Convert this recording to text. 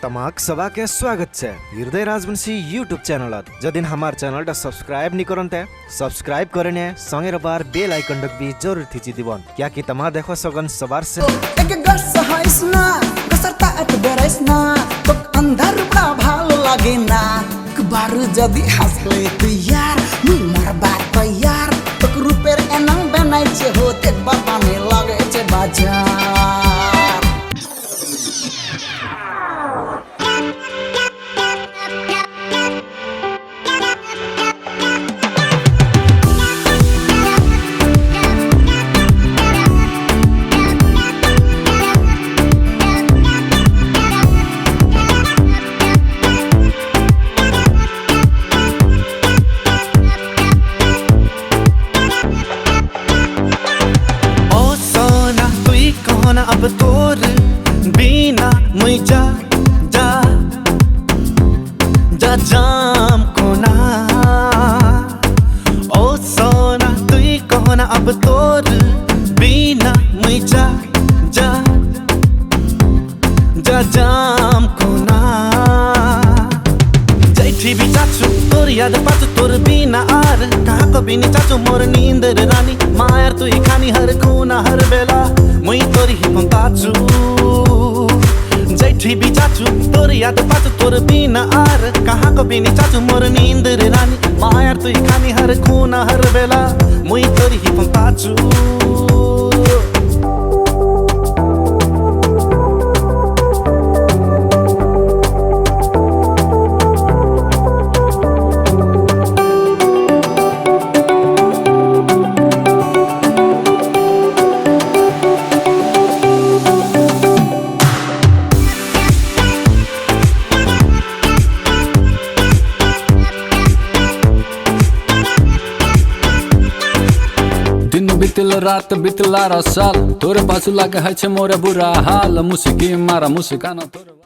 तमाक सभा के स्वागत है हृदय राजवंशी यूट्यूब चैनल जदिन हमार चैनल सब्सक्राइब नहीं करते सब्सक्राइब करें संगे बार बेल आइकन भी जरूर थीची दीवन क्या कि तमा देखो सगन सवार से अंधार बड़ा भालो लागे ना बारू जदी हंसले तू यार मार बात तो यार तो रूपेर एनंग बनाई छे होते बताने लगे छे बाजार अब तोर बिना मैं जा जा जा जाम कोना ओ सोना तुई कहना अब तोर बिना मैं जा जा जा जाम कोना जैठी भी चाचू तोर याद पाचू तोर बिना आर कहाँ को बिनी चाचू मोर नींद रानी मायर तुई खानी हर खूना हर बेला मुई तोरी ही पंताचू जैठी भी चाचू तोर याद पाचू तोर बिना आर कहाँ को बिनी चाचू मोर नींद रे रानी मायर तुई खानी हर खूना हर बेला मुई तोरी ही पंताचू बितल रात बितला साल तोरे पास लागे है मोरे बुरा हाल मुसिकी मारा मुसिकाना तोरे